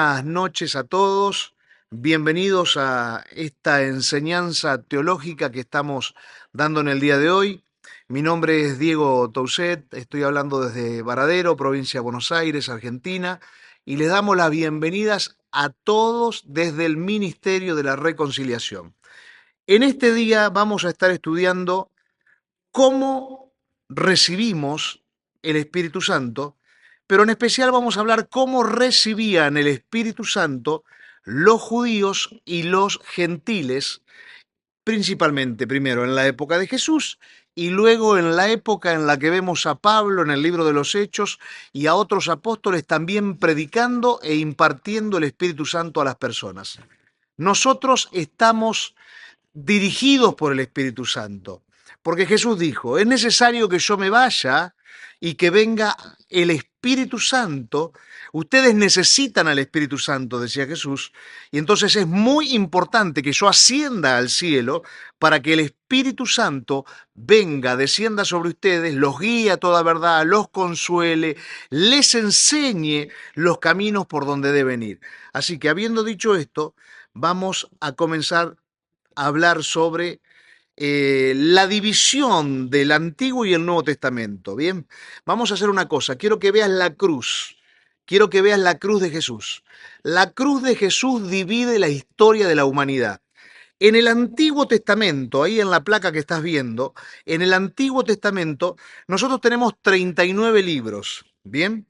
Buenas noches a todos. Bienvenidos a esta enseñanza teológica que estamos dando en el día de hoy. Mi nombre es Diego Touset, estoy hablando desde Varadero, provincia de Buenos Aires, Argentina, y les damos las bienvenidas a todos desde el Ministerio de la Reconciliación. En este día vamos a estar estudiando cómo recibimos el Espíritu Santo, pero en especial vamos a hablar cómo recibían el Espíritu Santo los judíos y los gentiles, principalmente primero en la época de Jesús y luego en la época en la que vemos a Pablo en el libro de los Hechos y a otros apóstoles también predicando e impartiendo el Espíritu Santo a las personas. Nosotros estamos dirigidos por el Espíritu Santo. Porque Jesús dijo, es necesario que yo me vaya y que venga el Espíritu Santo. Ustedes necesitan al Espíritu Santo, decía Jesús, y entonces es muy importante que yo ascienda al cielo para que el Espíritu Santo venga, descienda sobre ustedes, los guíe a toda verdad, los consuele, les enseñe los caminos por donde deben ir. Así que habiendo dicho esto, vamos a comenzar hablar sobre la división del Antiguo y el Nuevo Testamento. Bien, vamos a hacer una cosa. Quiero que veas la cruz. Quiero que veas la cruz de Jesús. La cruz de Jesús divide la historia de la humanidad. En el Antiguo Testamento, ahí en la placa que estás viendo, en el Antiguo Testamento, nosotros tenemos 39 libros. Bien,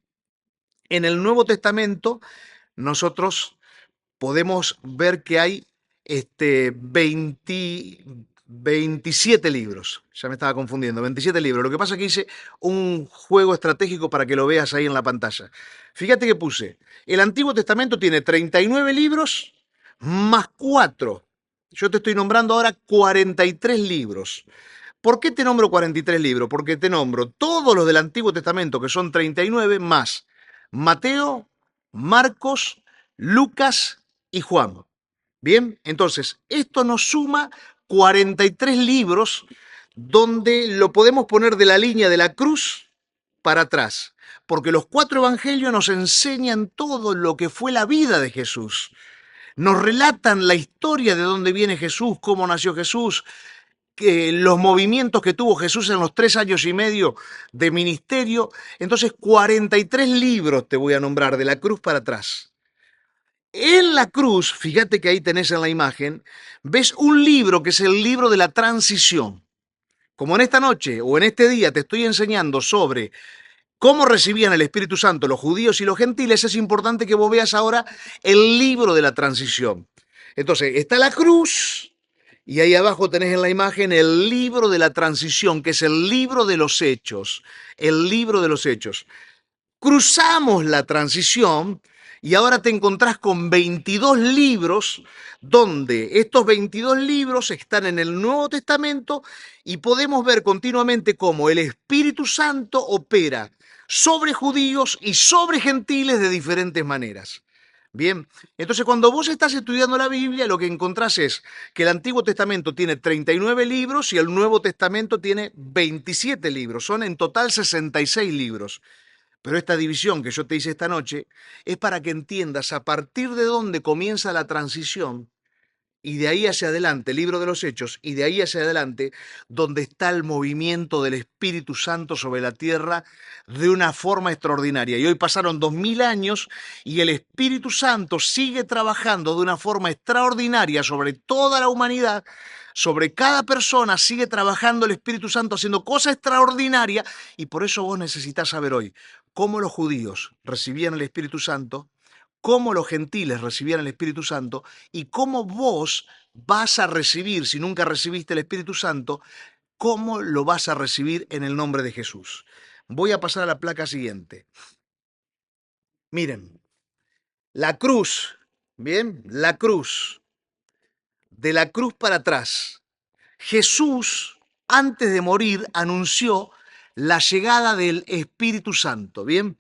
en el Nuevo Testamento, nosotros podemos ver que hay 27 libros. Ya me estaba confundiendo, 27 libros. Lo que pasa es que hice un juego estratégico para que lo veas ahí en la pantalla. Fíjate que puse, el Antiguo Testamento tiene 39 libros más 4. Yo te estoy nombrando ahora 43 libros. ¿Por qué te nombro 43 libros? Porque te nombro todos los del Antiguo Testamento, que son 39, más Mateo, Marcos, Lucas y Juan. Bien, entonces, esto nos suma 43 libros donde lo podemos poner de la línea de la cruz para atrás, porque los 4 evangelios nos enseñan todo lo que fue la vida de Jesús. Nos relatan la historia de dónde viene Jesús, cómo nació Jesús, los movimientos que tuvo Jesús en los 3 años y medio de ministerio. Entonces, 43 libros te voy a nombrar de la cruz para atrás. En la cruz, fíjate que ahí tenés en la imagen, ves un libro que es el libro de la transición. Como en esta noche o en este día te estoy enseñando sobre cómo recibían el Espíritu Santo los judíos y los gentiles, es importante que vos veas ahora el libro de la transición. Entonces, está la cruz y ahí abajo tenés en la imagen el libro de la transición, que es el libro de los hechos. El libro de los hechos. Cruzamos la transición y ahora te encontrás con 22 libros, donde estos 22 libros están en el Nuevo Testamento y podemos ver continuamente cómo el Espíritu Santo opera sobre judíos y sobre gentiles de diferentes maneras. Bien, entonces cuando vos estás estudiando la Biblia, lo que encontrás es que el Antiguo Testamento tiene 39 libros y el Nuevo Testamento tiene 27 libros, son en total 66 libros. Pero esta división que yo te hice esta noche es para que entiendas a partir de dónde comienza la transición y de ahí hacia adelante, el libro de los Hechos, y de ahí hacia adelante, donde está el movimiento del Espíritu Santo sobre la tierra de una forma extraordinaria. Y hoy pasaron 2000 años y el Espíritu Santo sigue trabajando de una forma extraordinaria sobre toda la humanidad. Sobre cada persona sigue trabajando el Espíritu Santo haciendo cosas extraordinarias, y por eso vos necesitas saber hoy cómo los judíos recibían el Espíritu Santo, cómo los gentiles recibían el Espíritu Santo y cómo vos vas a recibir, si nunca recibiste el Espíritu Santo, cómo lo vas a recibir en el nombre de Jesús. Voy a pasar a la placa siguiente. Miren, la cruz, bien, la cruz, de la cruz para atrás. Jesús, antes de morir, anunció la llegada del Espíritu Santo, bien.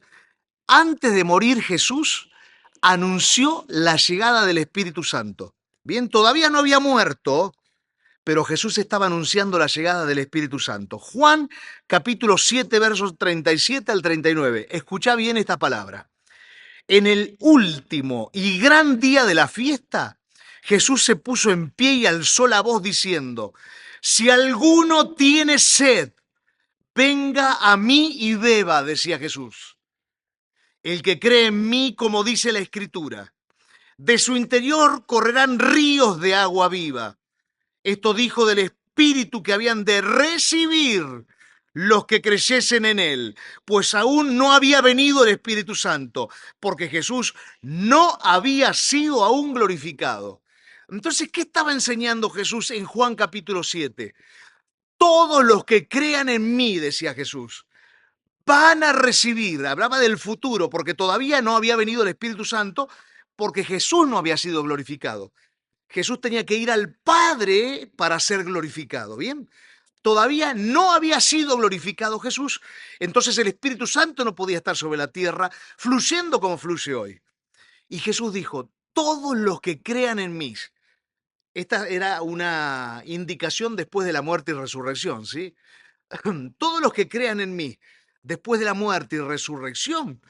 Antes de morir Jesús anunció la llegada del Espíritu Santo. Bien, todavía no había muerto, pero Jesús estaba anunciando la llegada del Espíritu Santo. Juan capítulo 7, versos 37 al 39. Escuchá bien esta palabra. En el último y gran día de la fiesta, Jesús se puso en pie y alzó la voz diciendo, si alguno tiene sed, venga a mí y beba, decía Jesús. El que cree en mí, como dice la Escritura, de su interior correrán ríos de agua viva. Esto dijo del Espíritu que habían de recibir los que creyesen en él, pues aún no había venido el Espíritu Santo, porque Jesús no había sido aún glorificado. Entonces, ¿qué estaba enseñando Jesús en Juan capítulo 7? Todos los que crean en mí, decía Jesús, van a recibir, hablaba del futuro, porque todavía no había venido el Espíritu Santo, porque Jesús no había sido glorificado. Jesús tenía que ir al Padre para ser glorificado, ¿bien? Todavía no había sido glorificado Jesús, entonces el Espíritu Santo no podía estar sobre la tierra fluyendo como fluye hoy. Y Jesús dijo, todos los que crean en mí, esta era una indicación después de la muerte y resurrección, ¿sí? Todos los que crean en mí, después de la muerte y resurrección,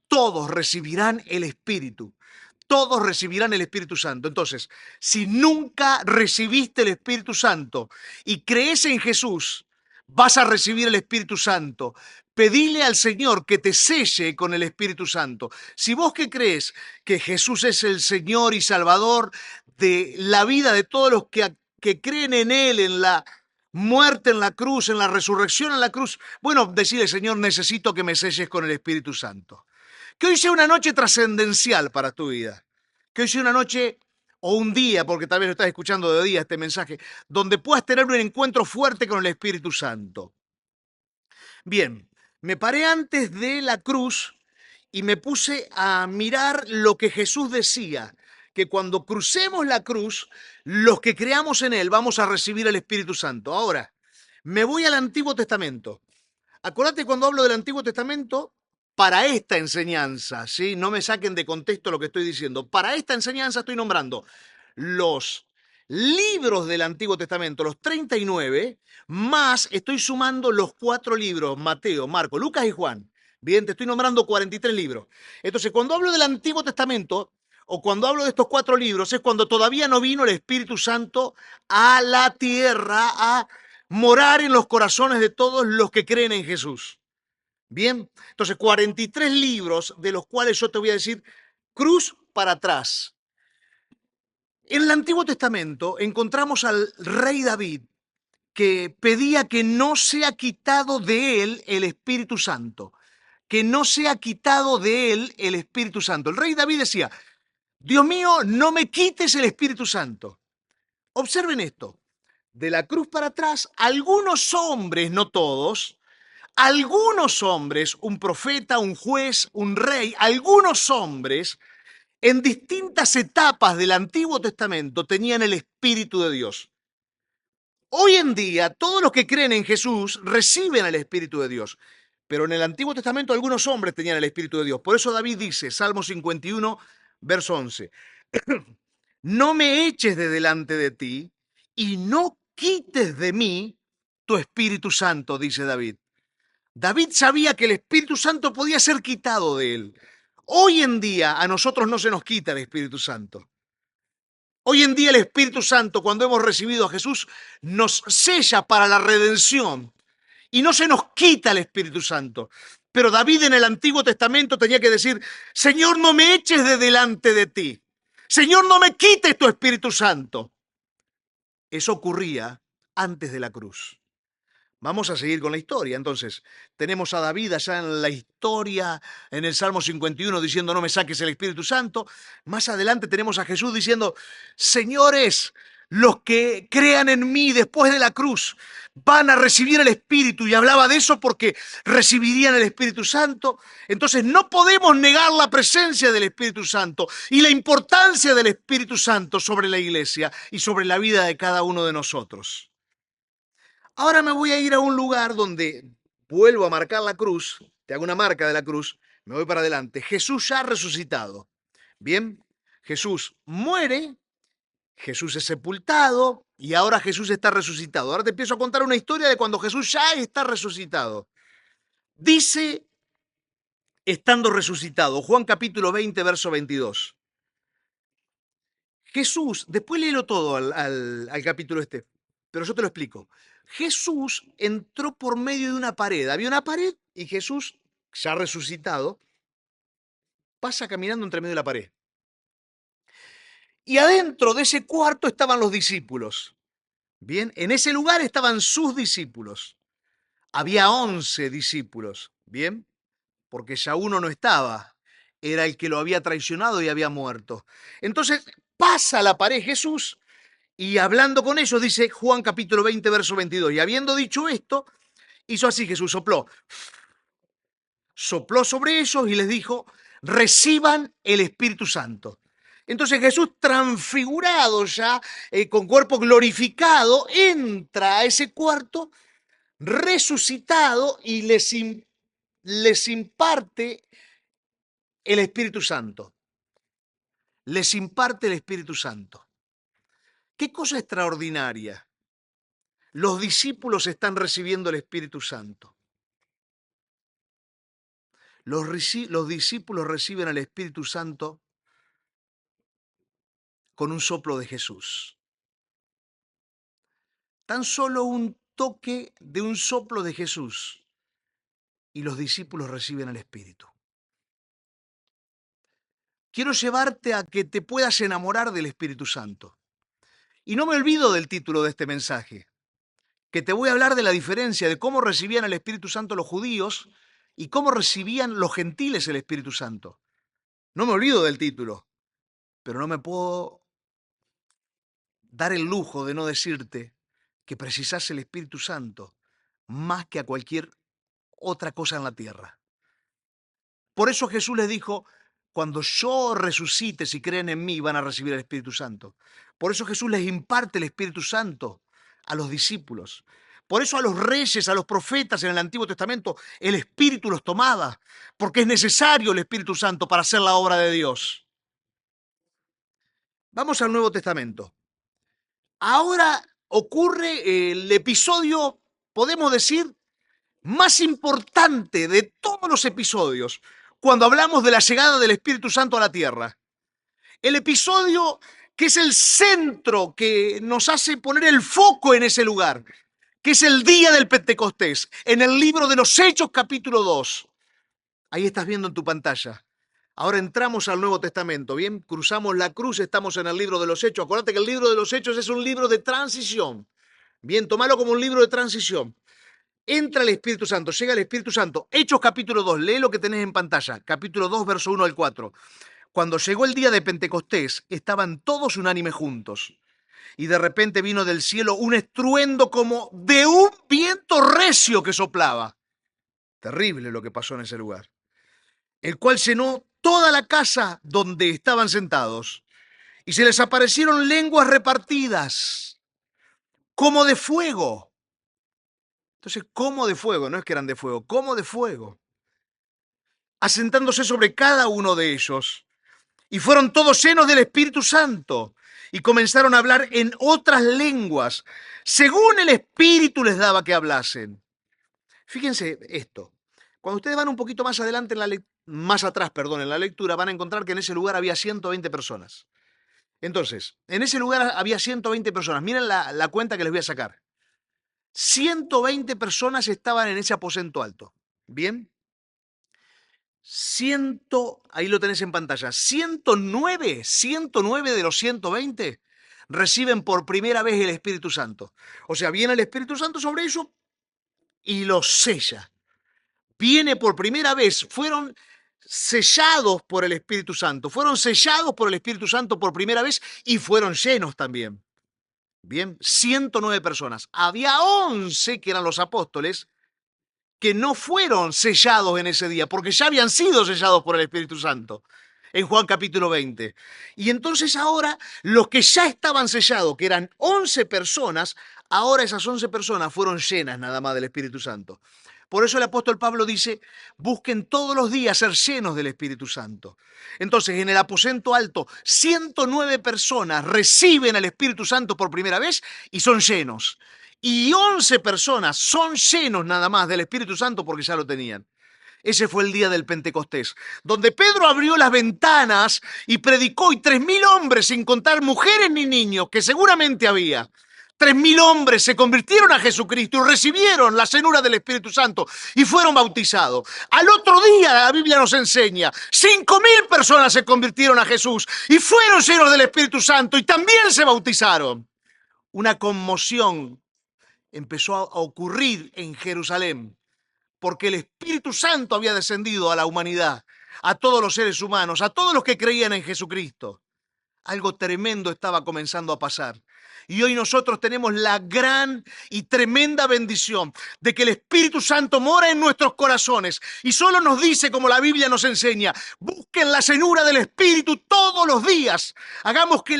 todos recibirán el Espíritu. Todos recibirán el Espíritu Santo. Entonces, si nunca recibiste el Espíritu Santo y crees en Jesús, vas a recibir el Espíritu Santo. Pedile al Señor que te selle con el Espíritu Santo. Si vos que crees que Jesús es el Señor y Salvador de la vida de todos los que creen en Él, en la muerte en la cruz, en la resurrección en la cruz, bueno, decirle, Señor, necesito que me selles con el Espíritu Santo. Que hoy sea una noche trascendencial para tu vida. Que hoy sea una noche o un día, porque tal vez lo estás escuchando de día este mensaje, donde puedas tener un encuentro fuerte con el Espíritu Santo. Bien, me paré antes de la cruz y me puse a mirar lo que Jesús decía, que cuando crucemos la cruz, los que creamos en Él vamos a recibir el Espíritu Santo. Ahora, me voy al Antiguo Testamento. Acordate cuando hablo del Antiguo Testamento, para esta enseñanza, ¿sí? No me saquen de contexto lo que estoy diciendo. Para esta enseñanza estoy nombrando los libros del Antiguo Testamento, los 39, más estoy sumando los 4 libros, Mateo, Marcos, Lucas y Juan. Bien, te estoy nombrando 43 libros. Entonces, cuando hablo del Antiguo Testamento, o cuando hablo de estos 4 libros, es cuando todavía no vino el Espíritu Santo a la tierra a morar en los corazones de todos los que creen en Jesús. Bien, entonces 43 libros de los cuales yo te voy a decir cruz para atrás. En el Antiguo Testamento encontramos al rey David que pedía que no sea quitado de él el Espíritu Santo, que no sea quitado de él el Espíritu Santo. El rey David decía, Dios mío, no me quites el Espíritu Santo. Observen esto, de la cruz para atrás, algunos hombres, no todos, algunos hombres, un profeta, un juez, un rey, algunos hombres en distintas etapas del Antiguo Testamento tenían el Espíritu de Dios. Hoy en día, todos los que creen en Jesús reciben el Espíritu de Dios. Pero en el Antiguo Testamento algunos hombres tenían el Espíritu de Dios. Por eso David dice, Salmo 51, verso 11, no me eches de delante de ti y no quites de mí tu Espíritu Santo, dice David. David sabía que el Espíritu Santo podía ser quitado de él. Hoy en día a nosotros no se nos quita el Espíritu Santo. Hoy en día el Espíritu Santo, cuando hemos recibido a Jesús, nos sella para la redención y no se nos quita el Espíritu Santo. Pero David en el Antiguo Testamento tenía que decir, Señor, no me eches de delante de ti. Señor, no me quites tu Espíritu Santo. Eso ocurría antes de la cruz. Vamos a seguir con la historia. Entonces, tenemos a David allá en la historia, en el Salmo 51, diciendo, no me saques el Espíritu Santo. Más adelante tenemos a Jesús diciendo, señores, los que crean en mí después de la cruz van a recibir el Espíritu. Y hablaba de eso porque recibirían el Espíritu Santo. Entonces, no podemos negar la presencia del Espíritu Santo y la importancia del Espíritu Santo sobre la iglesia y sobre la vida de cada uno de nosotros. Ahora me voy a ir a un lugar donde vuelvo a marcar la cruz, te hago una marca de la cruz, me voy para adelante. Jesús ya ha resucitado. Bien, Jesús muere, Jesús es sepultado y ahora Jesús está resucitado. Ahora te empiezo a contar una historia de cuando Jesús ya está resucitado. Dice estando resucitado. Juan capítulo 20, verso 22. Jesús, después léelo todo al capítulo este, pero yo te lo explico. Jesús entró por medio de una pared. Había una pared y Jesús, ya resucitado, pasa caminando entre medio de la pared. Y adentro de ese cuarto estaban los discípulos. Bien, en ese lugar estaban sus discípulos. Había 11 discípulos. Bien, porque ya uno no estaba. Era el que lo había traicionado y había muerto. Entonces pasa la pared Jesús y hablando con ellos, dice Juan capítulo 20, verso 22. Y habiendo dicho esto, hizo así Jesús, sopló sobre ellos y les dijo, reciban el Espíritu Santo. Entonces Jesús, transfigurado ya, con cuerpo glorificado, entra a ese cuarto, resucitado, y les imparte el Espíritu Santo. Les imparte el Espíritu Santo. ¿Qué cosa extraordinaria? Los discípulos están recibiendo el Espíritu Santo. Los discípulos reciben el Espíritu Santo con un soplo de Jesús. Tan solo un toque de un soplo de Jesús y los discípulos reciben el Espíritu. Quiero llevarte a que te puedas enamorar del Espíritu Santo. Y no me olvido del título de este mensaje, que te voy a hablar de la diferencia de cómo recibían el Espíritu Santo los judíos y cómo recibían los gentiles el Espíritu Santo. No me olvido del título, pero no me puedo dar el lujo de no decirte que precisás el Espíritu Santo más que a cualquier otra cosa en la tierra. Por eso Jesús les dijo, cuando yo resucite, si creen en mí, van a recibir el Espíritu Santo. Por eso Jesús les imparte el Espíritu Santo a los discípulos. Por eso a los reyes, a los profetas en el Antiguo Testamento, el Espíritu los tomaba, porque es necesario el Espíritu Santo para hacer la obra de Dios. Vamos al Nuevo Testamento. Ahora ocurre el episodio, podemos decir, más importante de todos los episodios, cuando hablamos de la llegada del Espíritu Santo a la tierra. El episodio que es el centro, que nos hace poner el foco en ese lugar, que es el día del Pentecostés, en el libro de los Hechos capítulo 2. Ahí estás viendo en tu pantalla. Ahora entramos al Nuevo Testamento, ¿bien? Cruzamos la cruz, estamos en el libro de los Hechos. Acuérdate que el libro de los Hechos es un libro de transición. Bien, tómalo como un libro de transición. Entra el Espíritu Santo, llega el Espíritu Santo. Hechos capítulo 2, lee lo que tenés en pantalla. Capítulo 2, verso 1 al 4. Cuando llegó el día de Pentecostés, estaban todos unánimes juntos. Y de repente vino del cielo un estruendo como de un viento recio que soplaba. Terrible lo que pasó en ese lugar. El cual llenó toda la casa donde estaban sentados. Y se les aparecieron lenguas repartidas, como de fuego. Entonces, como de fuego, no es que eran de fuego, como de fuego, asentándose sobre cada uno de ellos. Y fueron todos llenos del Espíritu Santo y comenzaron a hablar en otras lenguas, según el Espíritu les daba que hablasen. Fíjense esto. Cuando ustedes van un poquito más adelante, más atrás, en la lectura, van a encontrar que en ese lugar había 120 personas. Entonces, en ese lugar había 120 personas. Miren la cuenta que les voy a sacar. 120 personas estaban en ese aposento alto. ¿Bien? Ahí lo tenés en pantalla. 109 de los 120 reciben por primera vez el Espíritu Santo. O sea, viene el Espíritu Santo sobre ellos y los sella. Viene por primera vez, fueron sellados por el Espíritu Santo. Fueron sellados por el Espíritu Santo por primera vez y fueron llenos también. Bien, 109 personas. Había 11 que eran los apóstoles que no fueron sellados en ese día, porque ya habían sido sellados por el Espíritu Santo, en Juan capítulo 20. Y entonces ahora, los que ya estaban sellados, que eran 11 personas, ahora esas 11 personas fueron llenas nada más del Espíritu Santo. Por eso el apóstol Pablo dice, busquen todos los días ser llenos del Espíritu Santo. Entonces, en el aposento alto, 109 personas reciben al Espíritu Santo por primera vez y son llenos. Y 11 personas son llenos nada más del Espíritu Santo porque ya lo tenían. Ese fue el día del Pentecostés, donde Pedro abrió las ventanas y predicó, y 3.000 hombres, sin contar mujeres ni niños, que seguramente había, 3.000 hombres se convirtieron a Jesucristo y recibieron la llenura del Espíritu Santo y fueron bautizados. Al otro día, la Biblia nos enseña, 5.000 personas se convirtieron a Jesús y fueron llenos del Espíritu Santo y también se bautizaron. Una conmoción empezó a ocurrir en Jerusalén, porque el Espíritu Santo había descendido a la humanidad, a todos los seres humanos, a todos los que creían en Jesucristo. Algo tremendo estaba comenzando a pasar. Y hoy nosotros tenemos la gran y tremenda bendición de que el Espíritu Santo mora en nuestros corazones y solo nos dice, como la Biblia nos enseña, busquen la llenura del Espíritu todos los días. Hagamos que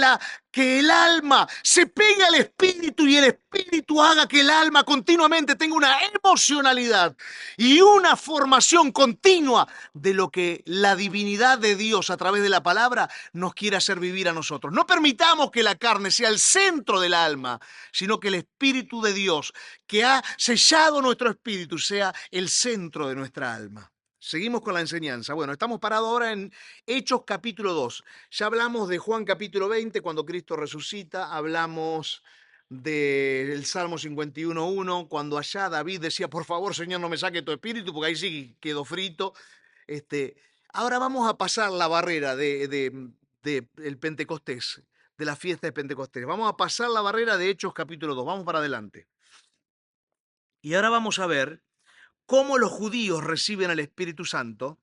el alma se pegue al Espíritu y el Espíritu haga que el alma continuamente tenga una emocionalidad y una formación continua de lo que la divinidad de Dios a través de la palabra nos quiere hacer vivir a nosotros. No permitamos que la carne sea el centro del alma, sino que el Espíritu de Dios que ha sellado nuestro espíritu sea el centro de nuestra alma. Seguimos con la enseñanza. Bueno, estamos parados ahora en Hechos capítulo 2. Ya hablamos de Juan capítulo 20, cuando Cristo resucita. Hablamos del Salmo 51.1, cuando allá David decía, por favor, Señor, no me saque tu espíritu, porque ahí sí quedó frito. Ahora vamos a pasar la barrera del Pentecostés, de la fiesta de Pentecostés. Vamos a pasar la barrera de Hechos capítulo 2. Vamos para adelante. Y ahora vamos a ver cómo los judíos reciben al Espíritu Santo.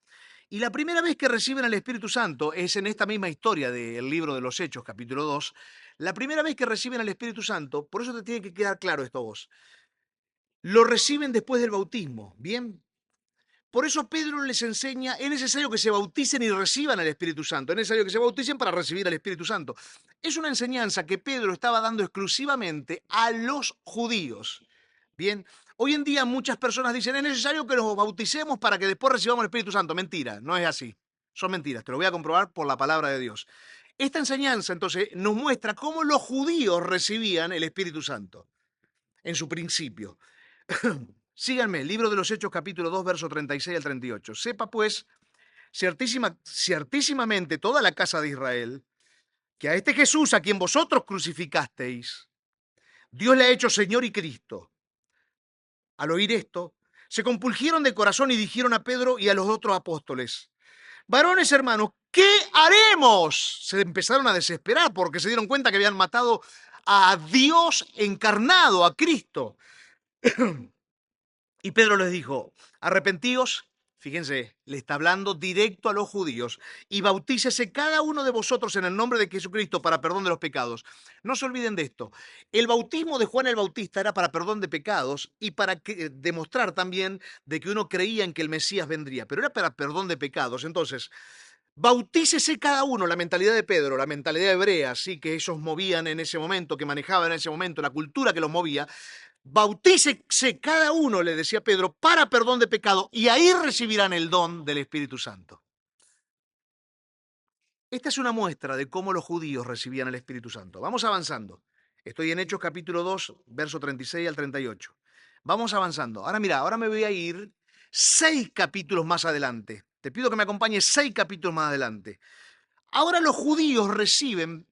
Y la primera vez que reciben al Espíritu Santo es en esta misma historia del libro de los Hechos, capítulo 2. La primera vez que reciben al Espíritu Santo, por eso te tiene que quedar claro esto a vos, lo reciben después del bautismo, ¿bien? Por eso Pedro les enseña, es necesario que se bauticen y reciban al Espíritu Santo, es necesario que se bauticen para recibir al Espíritu Santo. Es una enseñanza que Pedro estaba dando exclusivamente a los judíos. Bien, hoy en día muchas personas dicen, es necesario que nos bauticemos para que después recibamos el Espíritu Santo. Mentira, no es así. Son mentiras, te lo voy a comprobar por la palabra de Dios. Esta enseñanza entonces nos muestra cómo los judíos recibían el Espíritu Santo en su principio. Síganme, libro de los Hechos capítulo 2, verso 36 al 38. Sepa pues, ciertísimamente toda la casa de Israel, que a este Jesús a quien vosotros crucificasteis, Dios le ha hecho Señor y Cristo. Al oír esto, se compungieron de corazón y dijeron a Pedro y a los otros apóstoles, varones hermanos, ¿qué haremos? Se empezaron a desesperar porque se dieron cuenta que habían matado a Dios encarnado, a Cristo. Y Pedro les dijo, arrepentíos, fíjense, le está hablando directo a los judíos, y bautícese cada uno de vosotros en el nombre de Jesucristo para perdón de los pecados. No se olviden de esto. El bautismo de Juan el Bautista era para perdón de pecados y para demostrar también de que uno creía en que el Mesías vendría, pero era para perdón de pecados. Entonces, bautícese cada uno, la mentalidad de Pedro, la mentalidad hebrea, sí, que ellos movían en ese momento, que manejaban en ese momento, la cultura que los movía. Bautícese cada uno, le decía Pedro, para perdón de pecado, y ahí recibirán el don del Espíritu Santo. Esta es una muestra de cómo los judíos recibían el Espíritu Santo. Vamos avanzando. Estoy en Hechos capítulo 2, verso 36 al 38. Vamos avanzando. Ahora mira, ahora me voy a ir 6 capítulos más adelante. Te pido que me acompañes 6 capítulos más adelante. Ahora los judíos reciben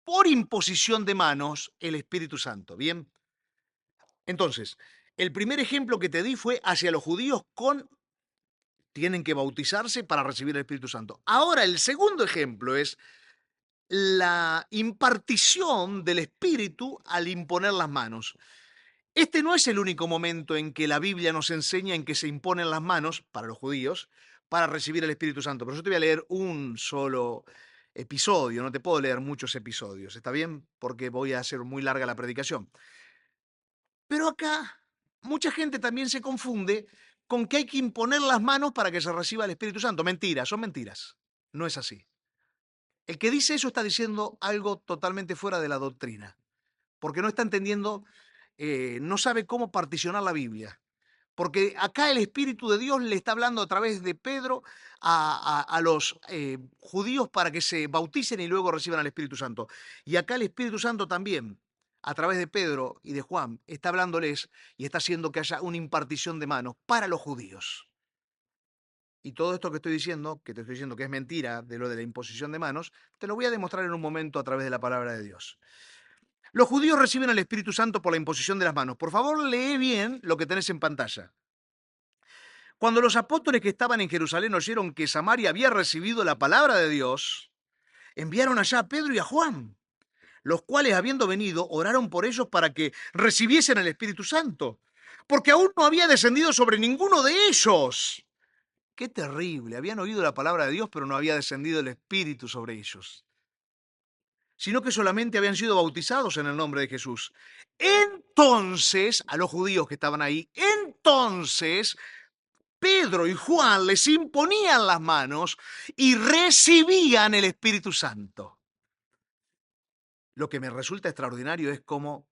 por imposición de manos el Espíritu Santo. Bien. Entonces, el primer ejemplo que te di fue hacia los judíos tienen que bautizarse para recibir el Espíritu Santo. Ahora, el segundo ejemplo es la impartición del Espíritu al imponer las manos. Este no es el único momento en que la Biblia nos enseña en que se imponen las manos para los judíos para recibir el Espíritu Santo. Pero yo te voy a leer un solo episodio, no te puedo leer muchos episodios, ¿está bien? Porque voy a hacer muy larga la predicación. Pero acá mucha gente también se confunde con que hay que imponer las manos para que se reciba el Espíritu Santo. Mentiras, son mentiras. No es así. El que dice eso está diciendo algo totalmente fuera de la doctrina, porque no está entendiendo, no sabe cómo particionar la Biblia. Porque acá el Espíritu de Dios le está hablando a través de Pedro a los judíos para que se bauticen y luego reciban al Espíritu Santo. Y acá el Espíritu Santo también, a través de Pedro y de Juan, está hablándoles y está haciendo que haya una impartición de manos para los judíos. Y todo esto que estoy diciendo, que te estoy diciendo que es mentira, de lo de la imposición de manos, te lo voy a demostrar en un momento a través de la palabra de Dios. Los judíos reciben al Espíritu Santo por la imposición de las manos. Por favor, lee bien lo que tenés en pantalla. Cuando los apóstoles que estaban en Jerusalén oyeron que Samaria había recibido la palabra de Dios, enviaron allá a Pedro y a Juan, los cuales, habiendo venido, oraron por ellos para que recibiesen el Espíritu Santo, porque aún no había descendido sobre ninguno de ellos. Qué terrible, habían oído la palabra de Dios, pero no había descendido el Espíritu sobre ellos, sino que solamente habían sido bautizados en el nombre de Jesús. Entonces, a los judíos que estaban ahí, entonces Pedro y Juan les imponían las manos y recibían el Espíritu Santo. Lo que me resulta extraordinario es cómo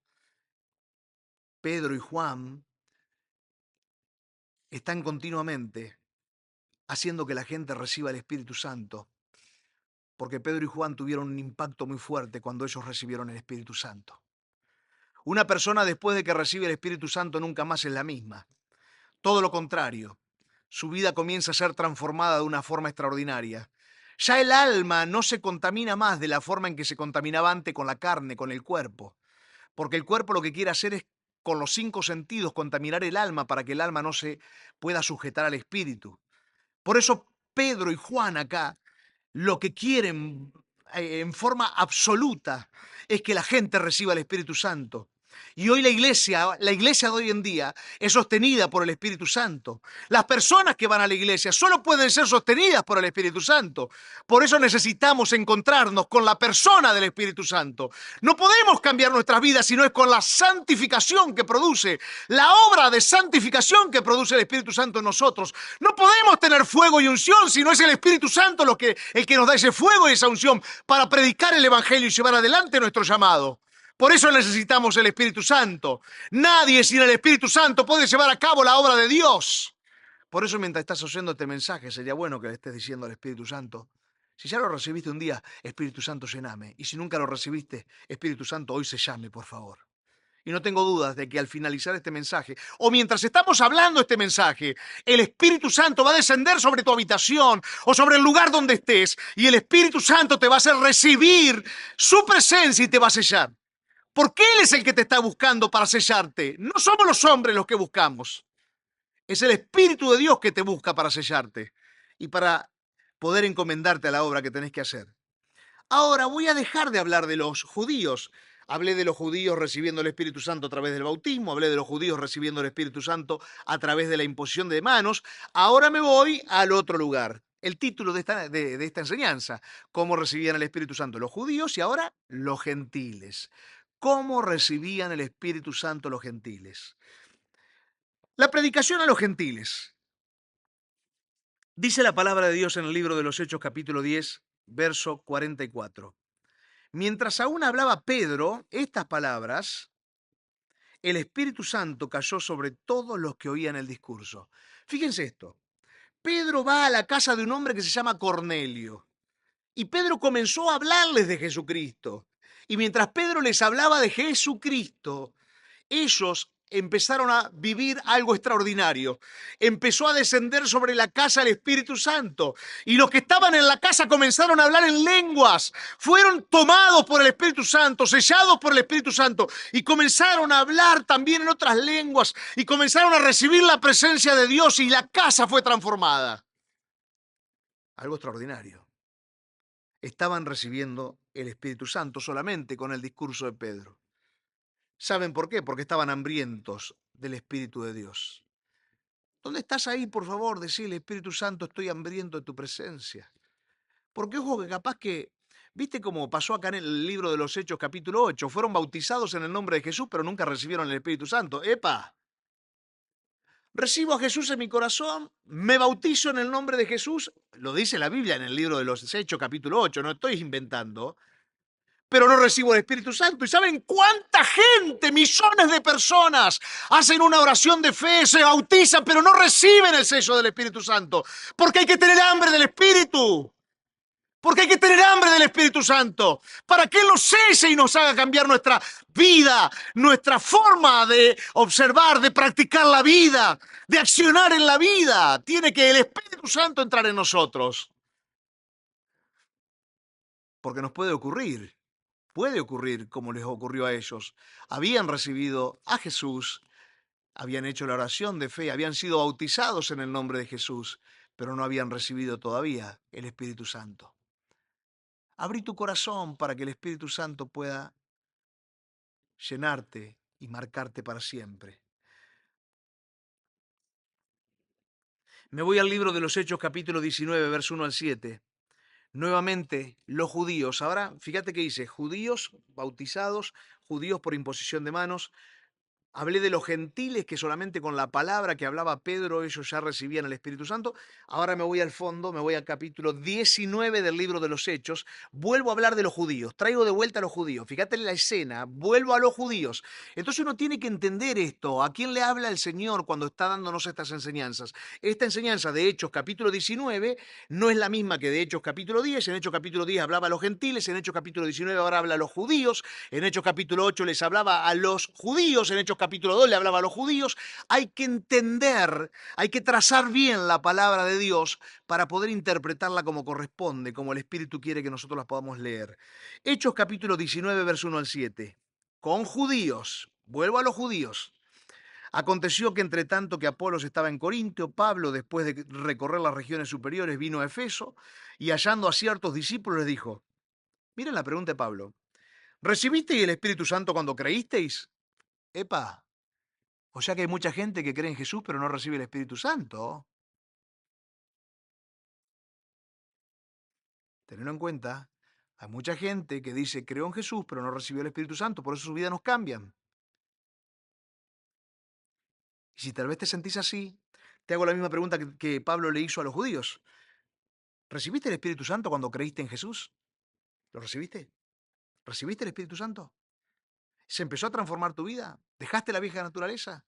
Pedro y Juan están continuamente haciendo que la gente reciba el Espíritu Santo, porque Pedro y Juan tuvieron un impacto muy fuerte cuando ellos recibieron el Espíritu Santo. Una persona después de que recibe el Espíritu Santo nunca más es la misma. Todo lo contrario, su vida comienza a ser transformada de una forma extraordinaria. Ya el alma no se contamina más de la forma en que se contaminaba antes con la carne, con el cuerpo, porque el cuerpo lo que quiere hacer es con los 5 sentidos contaminar el alma para que el alma no se pueda sujetar al espíritu. Por eso Pedro y Juan acá lo que quieren en forma absoluta es que la gente reciba el Espíritu Santo. Y hoy la iglesia de hoy en día es sostenida por el Espíritu Santo. Las personas que van a la iglesia solo pueden ser sostenidas por el Espíritu Santo. Por eso necesitamos encontrarnos con la persona del Espíritu Santo. No podemos cambiar nuestras vidas si no es con la santificación que produce, la obra de santificación que produce el Espíritu Santo en nosotros. No podemos tener fuego y unción si no es el Espíritu Santo el que nos da ese fuego y esa unción para predicar el Evangelio y llevar adelante nuestro llamado. Por eso necesitamos el Espíritu Santo. Nadie sin el Espíritu Santo puede llevar a cabo la obra de Dios. Por eso mientras estás oyendo este mensaje, sería bueno que le estés diciendo al Espíritu Santo, si ya lo recibiste un día, Espíritu Santo, llename. Y si nunca lo recibiste, Espíritu Santo, hoy se llame, por favor. Y no tengo dudas de que al finalizar este mensaje, o mientras estamos hablando este mensaje, el Espíritu Santo va a descender sobre tu habitación o sobre el lugar donde estés, y el Espíritu Santo te va a hacer recibir su presencia y te va a sellar. Porque Él es el que te está buscando para sellarte. No somos los hombres los que buscamos. Es el Espíritu de Dios que te busca para sellarte y para poder encomendarte a la obra que tenés que hacer. Ahora voy a dejar de hablar de los judíos. Hablé de los judíos recibiendo el Espíritu Santo a través del bautismo, hablé de los judíos recibiendo el Espíritu Santo a través de la imposición de manos. Ahora me voy al otro lugar. El título de esta enseñanza, cómo recibían el Espíritu Santo los judíos y ahora los gentiles. ¿Cómo recibían el Espíritu Santo los gentiles? La predicación a los gentiles. Dice la palabra de Dios en el libro de los Hechos capítulo 10, verso 44. Mientras aún hablaba Pedro estas palabras, el Espíritu Santo cayó sobre todos los que oían el discurso. Fíjense esto. Pedro va a la casa de un hombre que se llama Cornelio. Y Pedro comenzó a hablarles de Jesucristo. Y mientras Pedro les hablaba de Jesucristo, ellos empezaron a vivir algo extraordinario. Empezó a descender sobre la casa el Espíritu Santo. Y los que estaban en la casa comenzaron a hablar en lenguas. Fueron tomados por el Espíritu Santo, sellados por el Espíritu Santo. Y comenzaron a hablar también en otras lenguas. Y comenzaron a recibir la presencia de Dios y la casa fue transformada. Algo extraordinario. Estaban recibiendo el Espíritu Santo solamente con el discurso de Pedro. ¿Saben por qué? Porque estaban hambrientos del Espíritu de Dios. ¿Dónde estás ahí, por favor? Decirle, Espíritu Santo, estoy hambriento de tu presencia. Porque ojo que capaz que, ¿viste cómo pasó acá en el libro de los Hechos capítulo 8? Fueron bautizados en el nombre de Jesús, pero nunca recibieron el Espíritu Santo. ¡Epa! Recibo a Jesús en mi corazón, me bautizo en el nombre de Jesús. Lo dice la Biblia en el libro de los Hechos capítulo 8, no estoy inventando. Pero no recibo el Espíritu Santo. ¿Y saben cuánta gente, millones de personas, hacen una oración de fe, se bautizan, pero no reciben el sello del Espíritu Santo? Porque hay que tener hambre del Espíritu. Porque hay que tener hambre del Espíritu Santo para que Él nos cese y nos haga cambiar nuestra vida, nuestra forma de observar, de practicar la vida, de accionar en la vida. Tiene que el Espíritu Santo entrar en nosotros. Porque nos puede ocurrir como les ocurrió a ellos. Habían recibido a Jesús, habían hecho la oración de fe, habían sido bautizados en el nombre de Jesús, pero no habían recibido todavía el Espíritu Santo. Abrí tu corazón para que el Espíritu Santo pueda llenarte y marcarte para siempre. Me voy al libro de los Hechos, capítulo 19, verso 1 al 7. Nuevamente, los judíos. Ahora, fíjate que dice, judíos bautizados, judíos por imposición de manos. Hablé de los gentiles que solamente con la palabra que hablaba Pedro ellos ya recibían el Espíritu Santo. Ahora me voy al fondo, me voy al capítulo 19 del libro de los Hechos. Vuelvo a hablar de los judíos, traigo de vuelta a los judíos. Fíjate en la escena, vuelvo a los judíos. Entonces uno tiene que entender esto. ¿A quién le habla el Señor cuando está dándonos estas enseñanzas? Esta enseñanza de Hechos capítulo 19 no es la misma que de Hechos capítulo 10. En Hechos capítulo 10 hablaba a los gentiles, en Hechos capítulo 19 ahora habla a los judíos, en Hechos capítulo 8 les hablaba a los judíos, en Hechos capítulo 2 le hablaba a los judíos. Hay que entender, hay que trazar bien la palabra de Dios para poder interpretarla como corresponde, como el Espíritu quiere que nosotros la podamos leer. Hechos capítulo 19, verso 1 al 7. Con judíos, vuelvo a los judíos. Aconteció que entre tanto que Apolos estaba en Corintio, Pablo, después de recorrer las regiones superiores, vino a Efeso y hallando a ciertos discípulos les dijo, miren la pregunta de Pablo, ¿recibisteis el Espíritu Santo cuando creísteis? Epa, o sea que hay mucha gente que cree en Jesús pero no recibe el Espíritu Santo. Tenedlo en cuenta, hay mucha gente que dice creo en Jesús pero no recibió el Espíritu Santo, por eso sus vidas nos cambian. Y si tal vez te sentís así, te hago la misma pregunta que Pablo le hizo a los judíos. ¿Recibiste el Espíritu Santo cuando creíste en Jesús? ¿Lo recibiste? ¿Recibiste el Espíritu Santo? ¿Se empezó a transformar tu vida? ¿Dejaste la vieja naturaleza?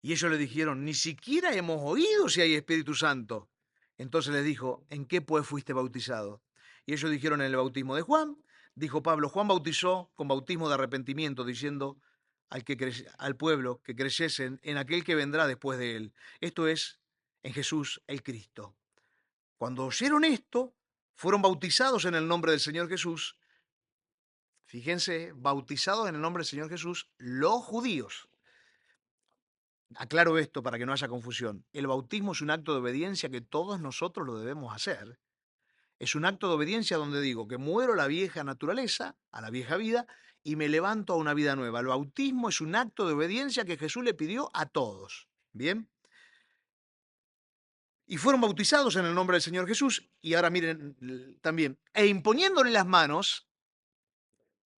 Y ellos le dijeron, ni siquiera hemos oído si hay Espíritu Santo. Entonces les dijo, ¿en qué pues fuiste bautizado? Y ellos dijeron, en el bautismo de Juan. Dijo Pablo, Juan bautizó con bautismo de arrepentimiento, diciendo al pueblo que creyesen en aquel que vendrá después de él. Esto es, en Jesús el Cristo. Cuando oyeron esto, fueron bautizados en el nombre del Señor Jesús. Fíjense, bautizados en el nombre del Señor Jesús, los judíos. Aclaro esto para que no haya confusión. El bautismo es un acto de obediencia que todos nosotros lo debemos hacer. Es un acto de obediencia donde digo que muero a la vieja naturaleza, a la vieja vida, y me levanto a una vida nueva. El bautismo es un acto de obediencia que Jesús le pidió a todos. ¿Bien? Y fueron bautizados en el nombre del Señor Jesús. Y ahora miren también, e imponiéndole las manos,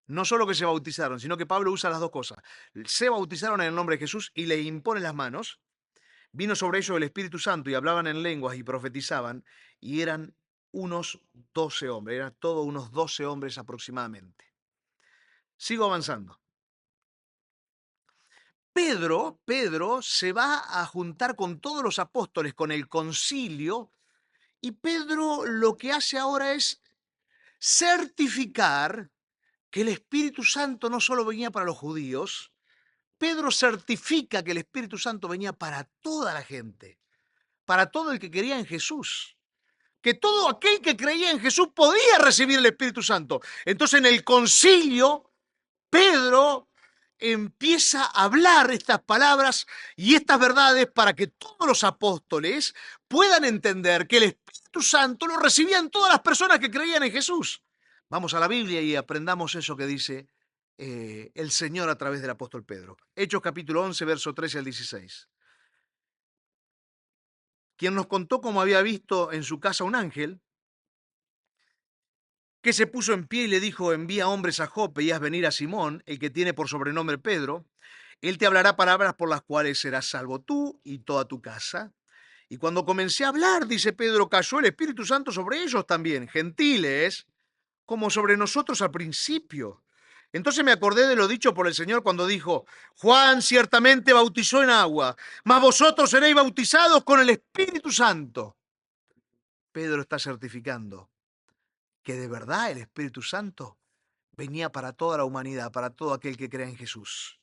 no solo que se bautizaron, sino que Pablo usa las dos cosas. Se bautizaron en el nombre de Jesús y le impone las manos. Vino sobre ellos el Espíritu Santo y hablaban en lenguas y profetizaban, y eran unos 12 hombres, eran todos unos 12 hombres aproximadamente. Sigo avanzando. Pedro se va a juntar con todos los apóstoles, con el concilio, y Pedro lo que hace ahora es certificar que el Espíritu Santo no solo venía para los judíos, Pedro certifica que el Espíritu Santo venía para toda la gente, para todo el que quería en Jesús. Que todo aquel que creía en Jesús podía recibir el Espíritu Santo. Entonces en el concilio, Pedro empieza a hablar estas palabras y estas verdades para que todos los apóstoles puedan entender que el Espíritu Santo lo recibían todas las personas que creían en Jesús. Vamos a la Biblia y aprendamos eso que dice el Señor a través del apóstol Pedro. Hechos capítulo 11, verso 13 al 16. Quien nos contó cómo había visto en su casa un ángel que se puso en pie y le dijo, envía hombres a Jope y haz venir a Simón, el que tiene por sobrenombre Pedro. Él te hablará palabras por las cuales serás salvo tú y toda tu casa. Y cuando comencé a hablar, dice Pedro, cayó el Espíritu Santo sobre ellos también, gentiles, como sobre nosotros al principio. Entonces me acordé de lo dicho por el Señor cuando dijo, Juan ciertamente bautizó en agua, mas vosotros seréis bautizados con el Espíritu Santo. Pedro está certificando que de verdad el Espíritu Santo venía para toda la humanidad, para todo aquel que crea en Jesús.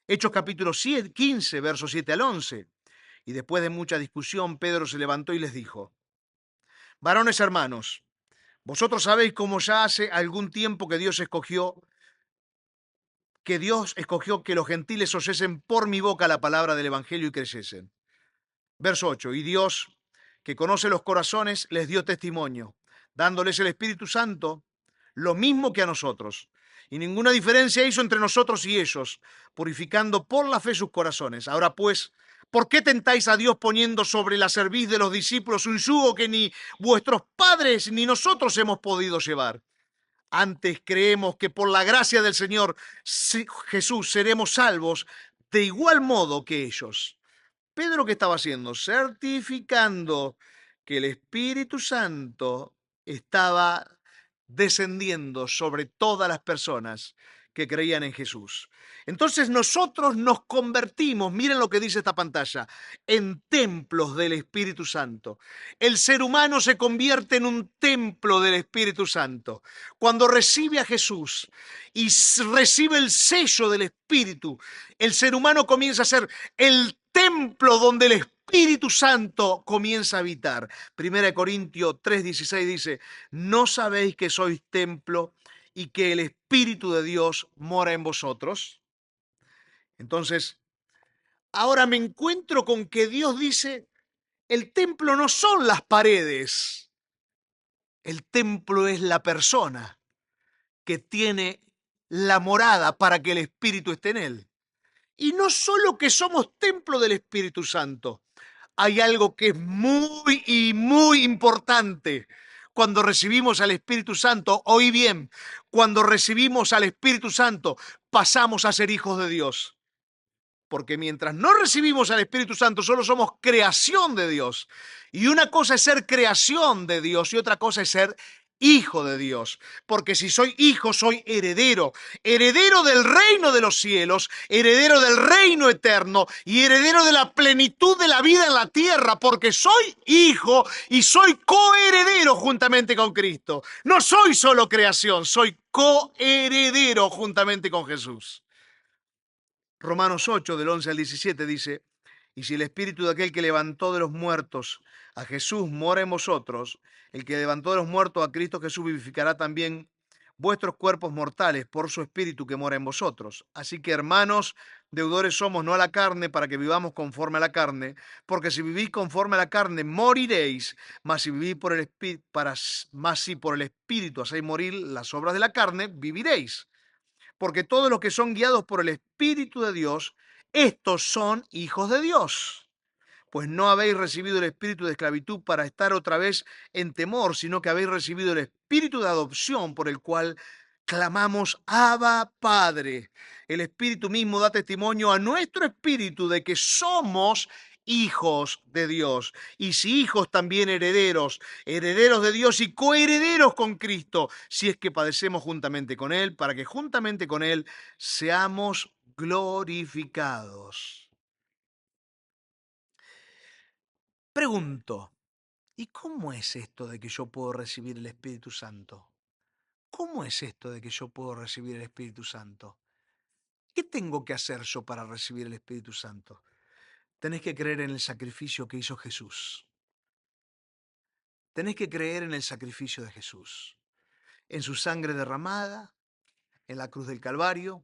Hechos capítulo 15, versos 7 al 11. Y después de mucha discusión, Pedro se levantó y les dijo, varones hermanos, vosotros sabéis cómo ya hace algún tiempo que Dios escogió que los gentiles oyesen por mi boca la palabra del Evangelio y creyesen. Verso 8. Y Dios, que conoce los corazones, les dio testimonio, dándoles el Espíritu Santo, lo mismo que a nosotros. Y ninguna diferencia hizo entre nosotros y ellos, purificando por la fe sus corazones. Ahora pues, ¿por qué tentáis a Dios poniendo sobre la cerviz de los discípulos un yugo que ni vuestros padres ni nosotros hemos podido llevar? Antes creemos que por la gracia del Señor Jesús seremos salvos de igual modo que ellos. Pedro, ¿qué estaba haciendo? Certificando que el Espíritu Santo estaba descendiendo sobre todas las personas que creían en Jesús. Entonces nosotros nos convertimos, miren lo que dice esta pantalla, en templos del Espíritu Santo. El ser humano se convierte en un templo del Espíritu Santo. Cuando recibe a Jesús y recibe el sello del Espíritu, el ser humano comienza a ser el templo donde el Espíritu Santo comienza a habitar. Primera de Corintios 3:16 dice, ¿no sabéis que sois templo y que el Espíritu de Dios mora en vosotros? Entonces, ahora me encuentro con que Dios dice, el templo no son las paredes, el templo es la persona que tiene la morada para que el Espíritu esté en él. Y no solo que somos templo del Espíritu Santo, hay algo que es muy y muy importante. Cuando recibimos al Espíritu Santo, oí bien, cuando recibimos al Espíritu Santo, pasamos a ser hijos de Dios. Porque mientras no recibimos al Espíritu Santo, solo somos creación de Dios. Y una cosa es ser creación de Dios y otra cosa es ser hijo de Dios. Porque si soy hijo, soy heredero. Heredero del reino de los cielos, heredero del reino eterno y heredero de la plenitud de la vida en la tierra. Porque soy hijo y soy coheredero juntamente con Cristo. No soy solo creación, soy coheredero juntamente con Jesús. Romanos 8, del 11 al 17 dice, y si el espíritu de aquel que levantó de los muertos a Jesús mora en vosotros, el que levantó de los muertos a Cristo Jesús vivificará también vuestros cuerpos mortales por su espíritu que mora en vosotros. Así que, hermanos, deudores somos no a la carne para que vivamos conforme a la carne, porque si vivís conforme a la carne moriréis, mas si vivís por el espíritu, más si por el espíritu hacéis morir las obras de la carne, viviréis. Porque todos los que son guiados por el Espíritu de Dios, estos son hijos de Dios. Pues no habéis recibido el espíritu de esclavitud para estar otra vez en temor, sino que habéis recibido el espíritu de adopción por el cual clamamos, Abba, Padre. El Espíritu mismo da testimonio a nuestro espíritu de que somos hijos de Dios. Y si hijos, también herederos, herederos de Dios y coherederos con Cristo, si es que padecemos juntamente con Él, para que juntamente con Él seamos glorificados. Pregunto, ¿y cómo es esto de que yo puedo recibir el Espíritu Santo? ¿Cómo es esto de que yo puedo recibir el Espíritu Santo? ¿Qué tengo que hacer yo para recibir el Espíritu Santo? Tenés que creer en el sacrificio que hizo Jesús. Tenés que creer en el sacrificio de Jesús, en su sangre derramada, en la cruz del Calvario,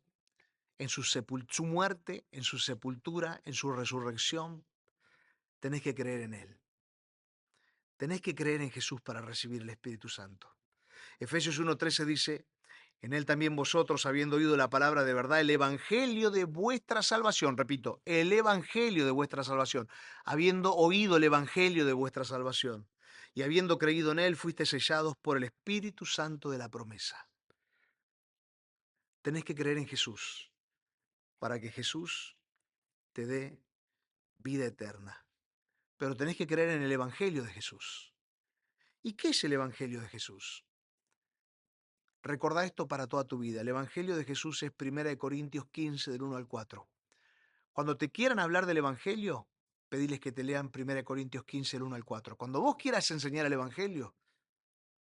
en su muerte, en su sepultura, en su resurrección. Tenés que creer en Él. Tenés que creer en Jesús para recibir el Espíritu Santo. Efesios 1:13 dice, en Él también vosotros, habiendo oído la palabra de verdad, el evangelio de vuestra salvación, repito, el evangelio de vuestra salvación, habiendo oído el evangelio de vuestra salvación y habiendo creído en Él, fuiste sellados por el Espíritu Santo de la promesa. Tenés que creer en Jesús para que Jesús te dé vida eterna. Pero tenés que creer en el evangelio de Jesús. ¿Y qué es el evangelio de Jesús? Recordá esto para toda tu vida. El Evangelio de Jesús es 1 Corintios 15, del 1 al 4. Cuando te quieran hablar del Evangelio, pediles que te lean 1 Corintios 15, del 1 al 4. Cuando vos quieras enseñar el Evangelio,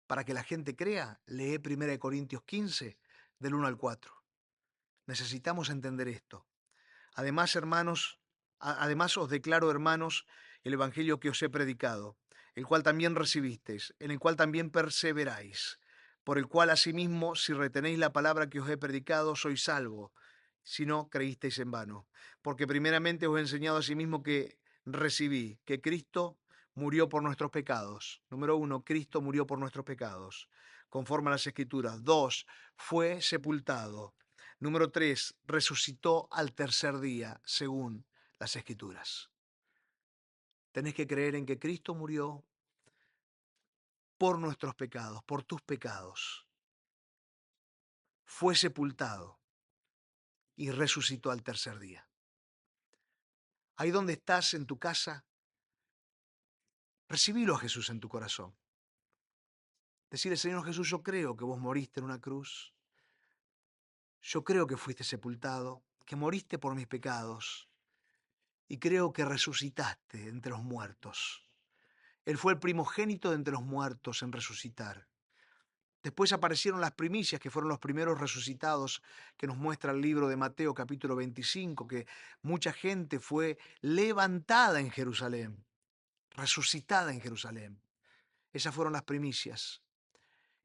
para que la gente crea, lee 1 Corintios 15, del 1 al 4. Necesitamos entender esto. Además, hermanos, además os declaro, hermanos, el evangelio que os he predicado, el cual también recibisteis, en el cual también perseveráis, por el cual asimismo, si retenéis la palabra que os he predicado, sois salvos, si no creísteis en vano. Porque primeramente os he enseñado asimismo que recibí, que Cristo murió por nuestros pecados. Número 1, Cristo murió por nuestros pecados, conforme a las Escrituras. 2, fue sepultado. Número 3, resucitó al tercer día, según las Escrituras. Tenés que creer en que Cristo murió por nuestros pecados, por tus pecados. Fue sepultado y resucitó al tercer día. Ahí donde estás, en tu casa, recibilo a Jesús en tu corazón. Decirle, Señor Jesús, yo creo que vos moriste en una cruz. Yo creo que fuiste sepultado, que moriste por mis pecados. Y creo que resucitaste entre los muertos. Él fue el primogénito de entre los muertos en resucitar. Después aparecieron las primicias, que fueron los primeros resucitados, que nos muestra el libro de Mateo capítulo 25, que mucha gente fue levantada en Jerusalén, resucitada en Jerusalén. Esas fueron las primicias.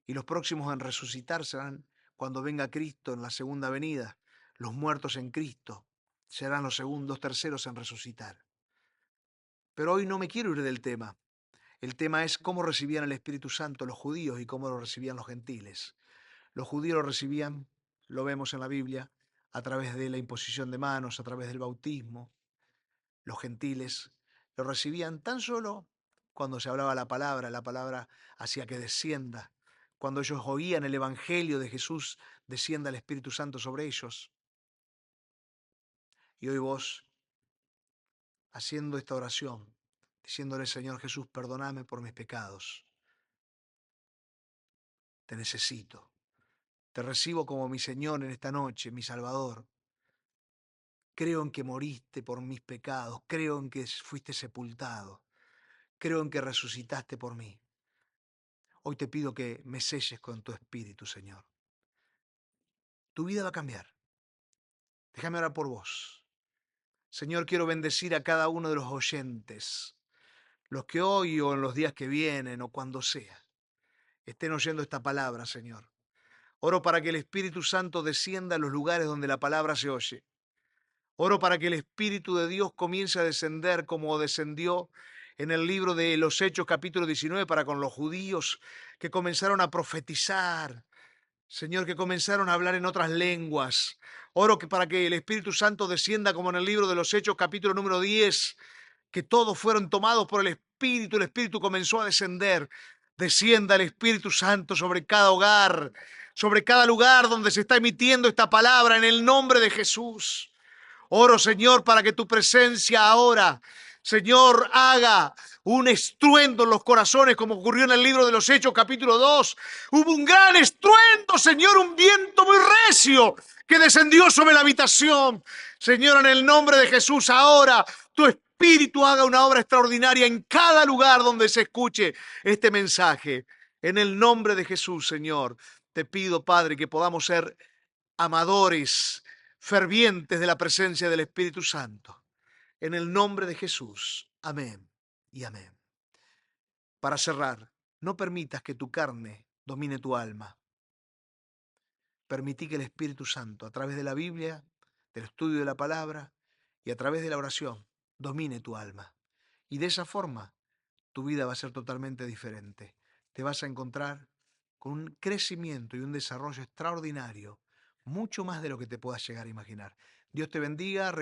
Y los próximos en resucitar serán cuando venga Cristo en la segunda venida. Los muertos en Cristo serán los segundos, terceros en resucitar. Pero hoy no me quiero ir del tema. El tema es cómo recibían el Espíritu Santo los judíos y cómo lo recibían los gentiles. Los judíos lo recibían, lo vemos en la Biblia, a través de la imposición de manos, a través del bautismo. Los gentiles lo recibían tan solo cuando se hablaba la palabra hacía que descienda. Cuando ellos oían el Evangelio de Jesús, descienda el Espíritu Santo sobre ellos. Y hoy vos, haciendo esta oración, diciéndole, Señor Jesús, perdóname por mis pecados. Te necesito. Te recibo como mi Señor en esta noche, mi Salvador. Creo en que moriste por mis pecados. Creo en que fuiste sepultado. Creo en que resucitaste por mí. Hoy te pido que me selles con tu Espíritu, Señor. Tu vida va a cambiar. Déjame orar por vos. Señor, quiero bendecir a cada uno de los oyentes, los que hoy o en los días que vienen o cuando sea, estén oyendo esta palabra, Señor. Oro para que el Espíritu Santo descienda a los lugares donde la palabra se oye. Oro para que el Espíritu de Dios comience a descender como descendió en el libro de los Hechos capítulo 19 para con los judíos que comenzaron a profetizar, Señor, que comenzaron a hablar en otras lenguas. Oro para que el Espíritu Santo descienda como en el libro de los Hechos capítulo número 10, que todos fueron tomados por el Espíritu comenzó a descender. Descienda el Espíritu Santo sobre cada hogar, sobre cada lugar donde se está emitiendo esta palabra en el nombre de Jesús. Oro, Señor, para que tu presencia ahora, Señor, haga un estruendo en los corazones, como ocurrió en el libro de los Hechos, capítulo 2. Hubo un gran estruendo, Señor, un viento muy recio que descendió sobre la habitación. Señor, en el nombre de Jesús, ahora tu Espíritu haga una obra extraordinaria en cada lugar donde se escuche este mensaje. En el nombre de Jesús, Señor, te pido, Padre, que podamos ser amadores, fervientes de la presencia del Espíritu Santo. En el nombre de Jesús. Amén y amén. Para cerrar, no permitas que tu carne domine tu alma. Permití que el Espíritu Santo, a través de la Biblia, del estudio de la palabra y a través de la oración, domine tu alma. Y de esa forma, tu vida va a ser totalmente diferente. Te vas a encontrar con un crecimiento y un desarrollo extraordinario, mucho más de lo que te puedas llegar a imaginar. Dios te bendiga.